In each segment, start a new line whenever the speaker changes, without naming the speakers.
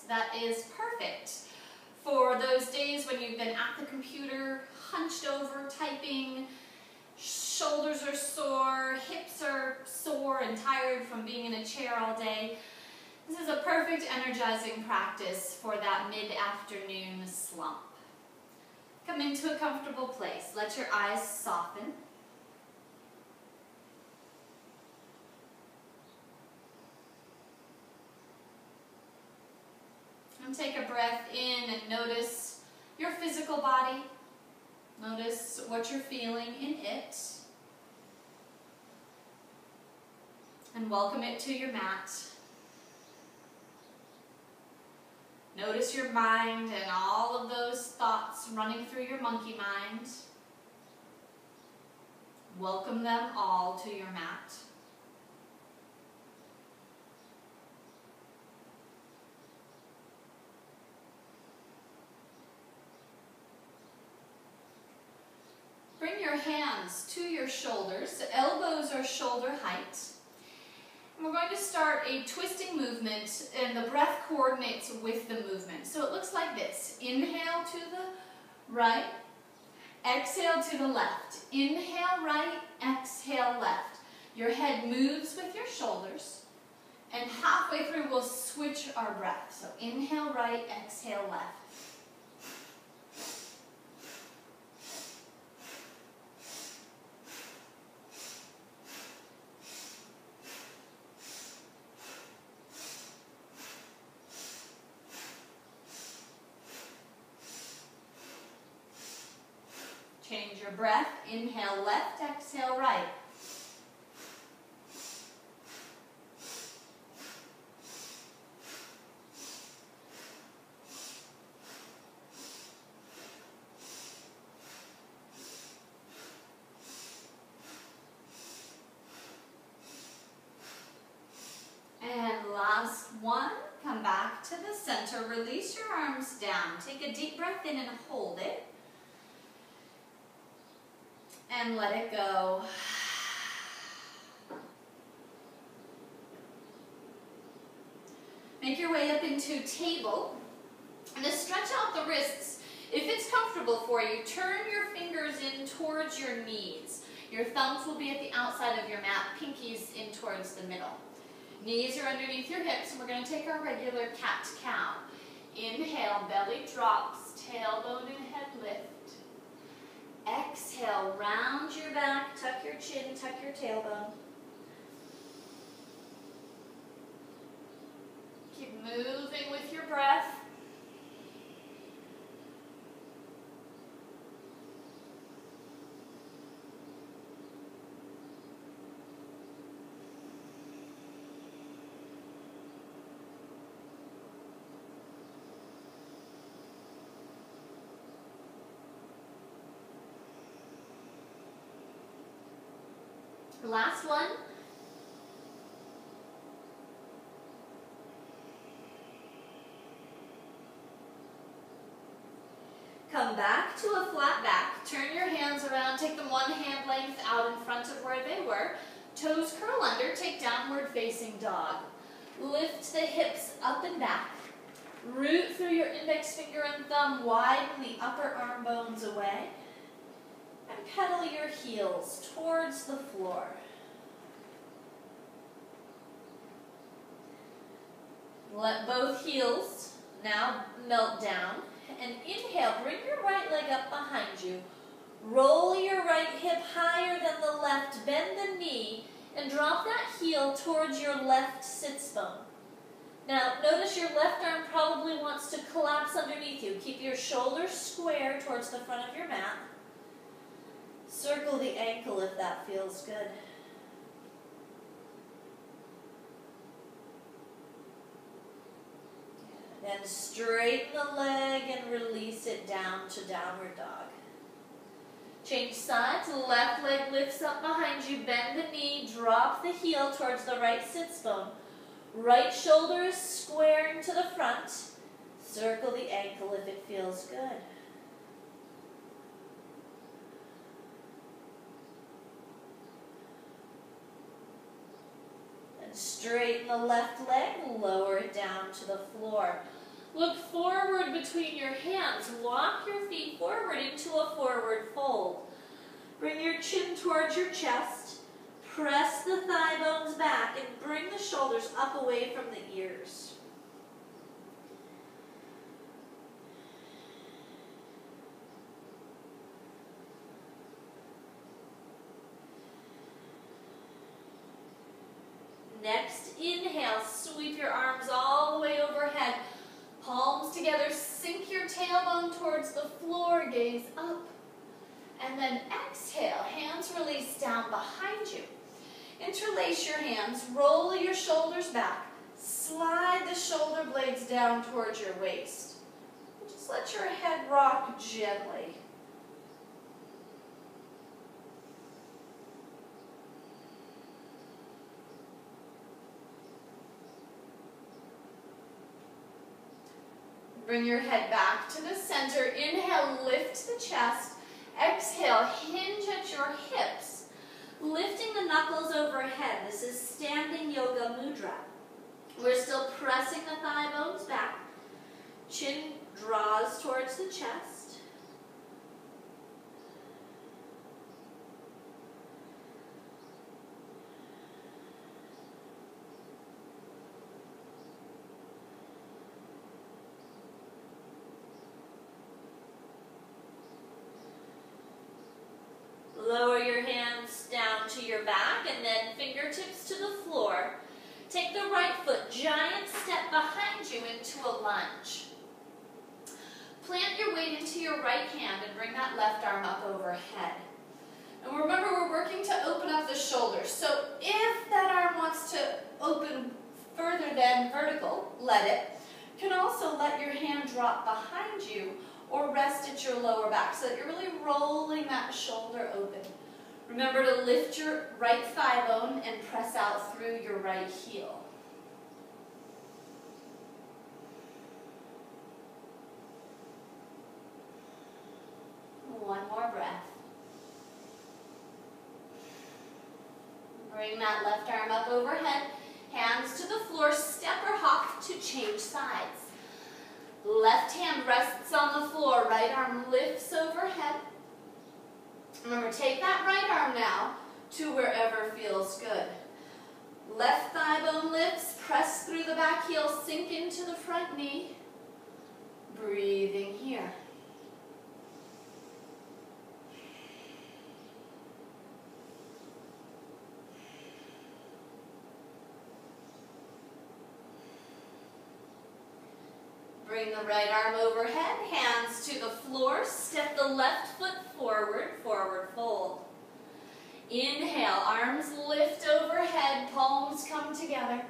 that is perfect for those days when you've been at the computer, hunched over, typing, shoulders are sore, hips are sore and tired from being in a chair all day. This is a perfect energizing practice for that mid-afternoon slump. Come into a comfortable place. Let your eyes soften. And take a breath in and notice your physical body. Notice what you're feeling in it. And welcome it to your mat. Notice your mind and all of those thoughts running through your monkey mind. Welcome them all to your mat. Bring your hands to your shoulders. The elbows are shoulder height. And we're going to start a twisting movement, and the breath coordinates with the movement. So it looks like this. Inhale to the right, exhale to the left. Inhale right, exhale left. Your head moves with your shoulders, and halfway through we'll switch our breath. So inhale right, exhale left. Change your breath. Inhale left, exhale right. And last one. Come back to the center. Release your arms down. Take a deep breath in and hold it. And let it go. Make your way up into table. And to stretch out the wrists, if it's comfortable for you, turn your fingers in towards your knees. Your thumbs will be at the outside of your mat, pinkies in towards the middle. Knees are underneath your hips, and we're going to take our regular cat-cow. Inhale, belly drops, tailbone and head lift. Exhale, round your back, tuck your chin, tuck your tailbone. Keep moving with your breath. Last one. Come back to a flat back. Turn your hands around. Take them one hand length out in front of where they were. Toes curl under. Take downward facing dog. Lift the hips up and back. Root through your index finger and thumb. Widen the upper arm bones away. And pedal your heels towards the floor. Let both heels now melt down. And inhale, bring your right leg up behind you. Roll your right hip higher than the left. Bend the knee and drop that heel towards your left sits bone. Now, notice your left arm probably wants to collapse underneath you. Keep your shoulders square towards the front of your mat. Circle the ankle if that feels good. Then straighten the leg and release it down to downward dog. Change sides. Left leg lifts up behind you. Bend the knee. Drop the heel towards the right sits bone. Right shoulder is squaring to the front. Circle the ankle if it feels good. And straighten the left leg. Lower it down to the floor. Look forward between your hands. Walk your feet forward into a forward fold. Bring your chin towards your chest. Press the thigh bones back and bring the shoulders up away from the ears. Next, inhale, sweep your arms all the way overhead. Palms together, sink your tailbone towards the floor, gaze up. And then exhale, hands release down behind you. Interlace your hands, roll your shoulders back. Slide the shoulder blades down towards your waist. Just let your head rock gently. Bring your head back to the center. Inhale, lift the chest. Exhale, hinge at your hips. Lifting the knuckles overhead. This is standing yoga mudra. We're still pressing the thigh bones back. Chin draws towards the chest. Lower your hands down to your back and then fingertips to the floor. Take the right foot, giant step behind you into a lunge. Plant your weight into your right hand and bring that left arm up overhead. And remember, we're working to open up the shoulders. So if that arm wants to open further than vertical, let it. You can also let your hand drop behind you or rest at your lower back so that you're really rolling that shoulder open. Remember to lift your right thigh bone and press out through your right heel. One more breath. Bring that left arm up overhead, hands to the floor, step or hop to change sides. Left hand rests on the floor, right arm lifts overhead. Remember, take that right arm now to wherever feels good. Left thigh bone lifts, press through the back heel, sink into the front knee. Breathing here. Bring the right arm overhead, hands to the floor, step the left foot forward, forward fold. Inhale, arms lift overhead, palms come together.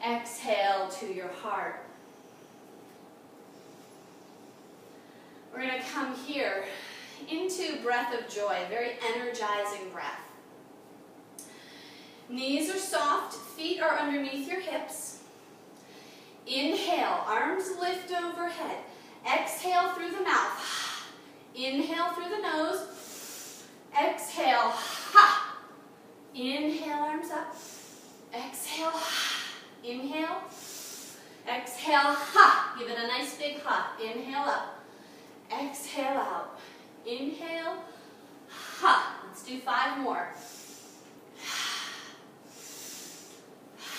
Exhale to your heart. We're going to come here into breath of joy, very energizing breath. Knees are soft, feet are underneath your hips. Inhale, arms lift overhead. Exhale through the mouth. Inhale through the nose. Exhale, ha. Inhale, arms up. Exhale, inhale. Exhale, ha. Give it a nice big ha. Inhale up. Exhale out. Inhale, ha. Let's do 5 more.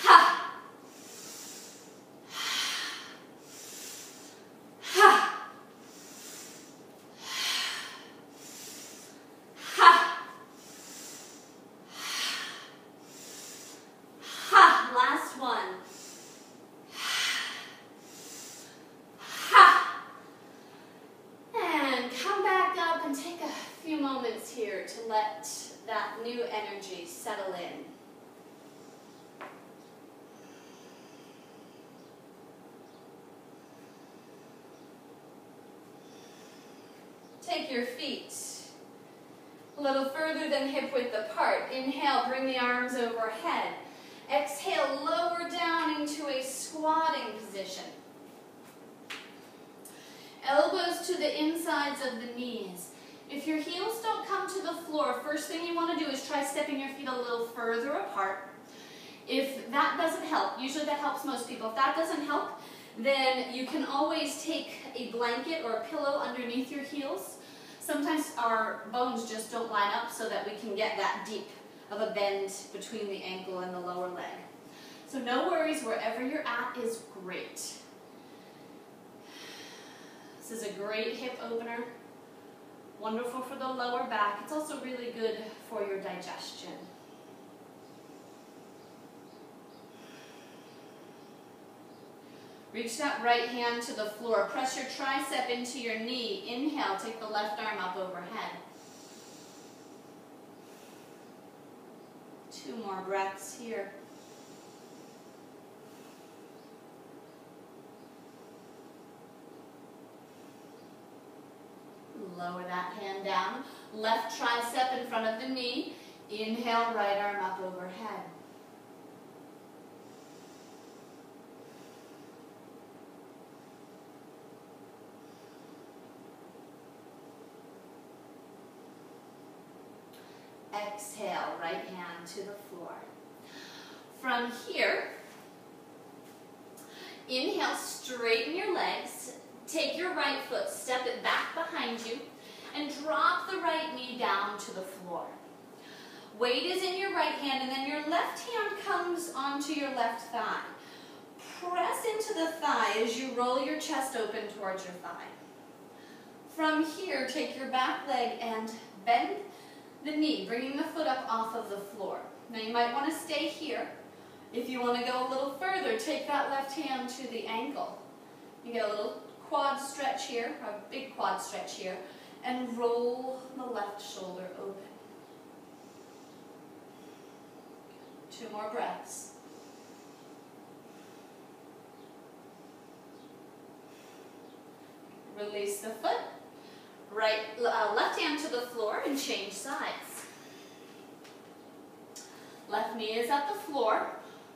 Ha. Here to let that new energy settle in. Take your feet a little further than hip width apart. Inhale, bring the arms overhead. Exhale, lower down into a squatting position. Elbows to the insides of the knees. If your heels don't come to the floor, first thing you want to do is try stepping your feet a little further apart. If that doesn't help, usually that helps most people. If that doesn't help, then you can always take a blanket or a pillow underneath your heels. Sometimes our bones just don't line up so that we can get that deep of a bend between the ankle and the lower leg. So no worries, wherever you're at is great. This is a great hip opener. Wonderful for the lower back. It's also really good for your digestion. Reach that right hand to the floor. Press your tricep into your knee. Inhale, take the left arm up overhead. 2 more breaths here. Lower that hand down. Left tricep in front of the knee. Inhale, right arm up overhead. Exhale, right hand to the floor. From here, inhale, straighten your legs. Take your right foot, step it back behind you, and drop the right knee down to the floor. Weight is in your right hand, and then your left hand comes onto your left thigh. Press into the thigh as you roll your chest open towards your thigh. From here, take your back leg and bend the knee, bringing the foot up off of the floor. Now you might want to stay here. If you want to go a little further, take that left hand to the ankle. You get a little quad stretch here, a big quad stretch here, and roll the left shoulder open. 2 more breaths. Release the foot. Left hand to the floor and change sides. Left knee is at the floor.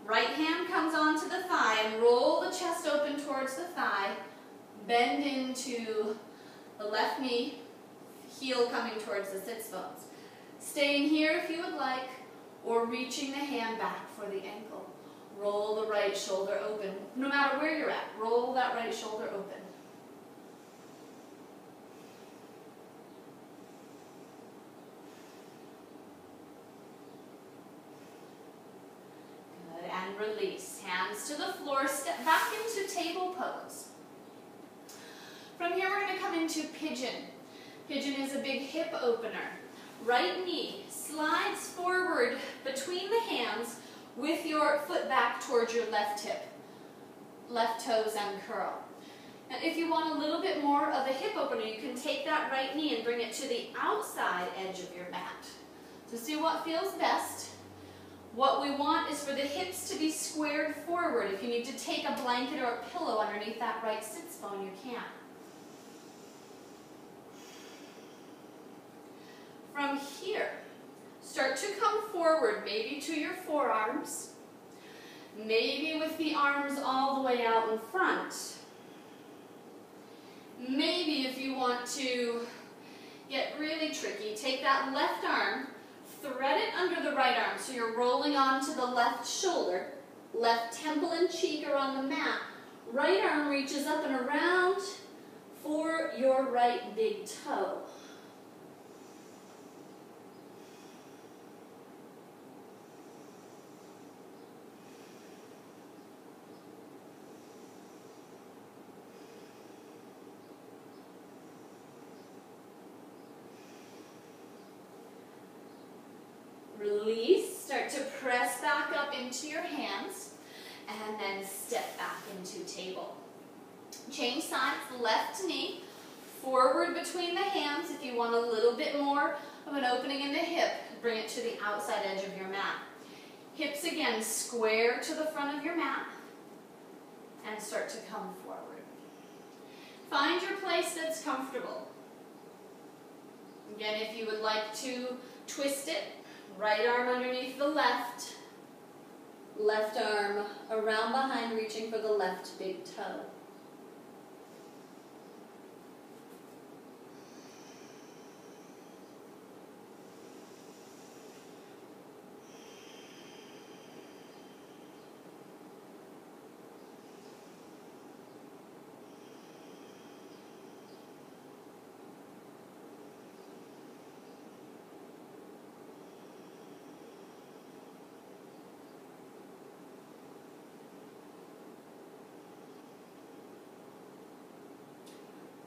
Right hand comes onto the thigh and roll the chest open towards the thigh. Bend into the left knee, heel coming towards the sits bones. Staying here if you would like, or reaching the hand back for the ankle. Roll the right shoulder open. No matter where you're at, roll that right shoulder open. Good, and release. Hands to the floor, step back into table pose. From here, we're going to come into Pigeon. Pigeon is a big hip opener. Right knee slides forward between the hands with your foot back towards your left hip. Left toes uncurl. And if you want a little bit more of a hip opener, you can take that right knee and bring it to the outside edge of your mat. So see what feels best. What we want is for the hips to be squared forward. If you need to take a blanket or a pillow underneath that right sits bone, you can. From here, start to come forward, maybe to your forearms, maybe with the arms all the way out in front. Maybe if you want to get really tricky, take that left arm, thread it under the right arm, so you're rolling onto the left shoulder, left temple and cheek are on the mat, right arm reaches up and around for your right big toe. Release, start to press back up into your hands, and then step back into table. Change sides, left knee, forward between the hands. If you want a little bit more of an opening in the hip, bring it to the outside edge of your mat. Hips again, square to the front of your mat, and start to come forward. Find your place that's comfortable. Again, if you would like to twist it, right arm underneath the left, left arm around behind, reaching for the left big toe.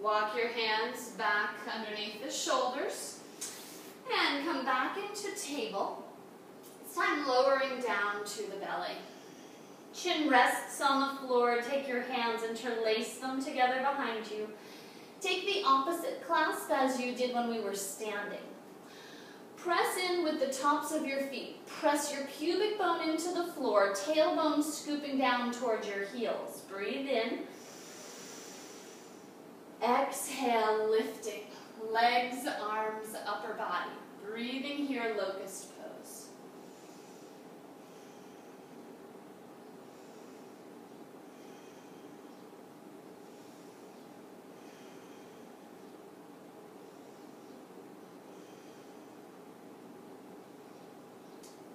Walk your hands back underneath the shoulders and come back into table. This time lowering down to the belly. Chin rests on the floor. Take your hands, interlace them together behind you. Take the opposite clasp as you did when we were standing. Press in with the tops of your feet. Press your pubic bone into the floor, tailbone scooping down towards your heels. Breathe in. Exhale, lifting. Legs, arms, upper body. Breathing here, locust pose.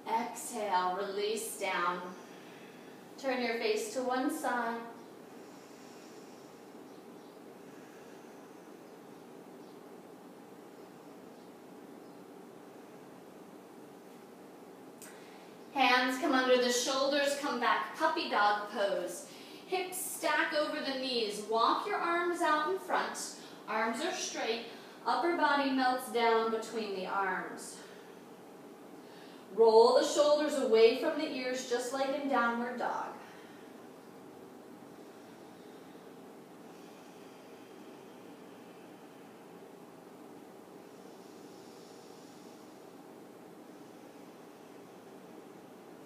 Exhale, release down. Turn your face to one side. Hands come under the shoulders, come back, puppy dog pose. Hips stack over the knees. Walk your arms out in front. Arms are straight. Upper body melts down between the arms. Roll the shoulders away from the ears just like in downward dog.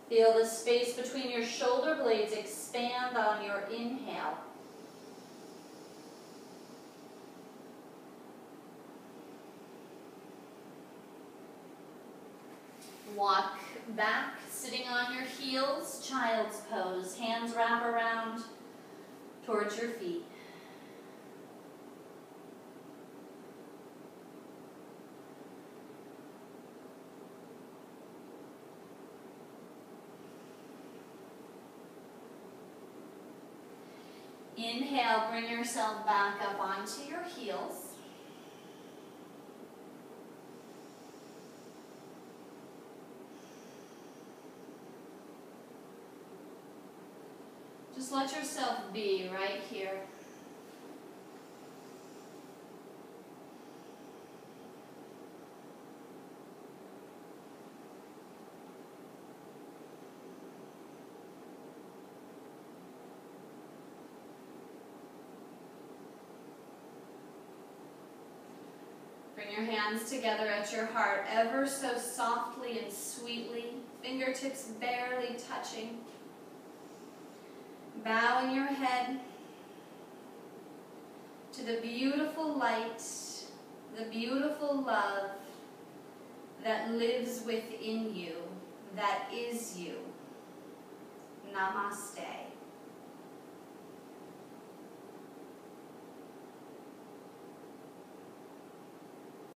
Feel the space between your shoulder blades expand on your inhale. Walk back, sitting on your heels, child's pose. Hands wrap around towards your feet. Inhale, bring yourself back up onto your heels. Just let yourself be right here. Bring your hands together at your heart, ever so softly and sweetly, fingertips barely touching. Bowing your head to the beautiful light, the beautiful love that lives within you, that is you. Namaste.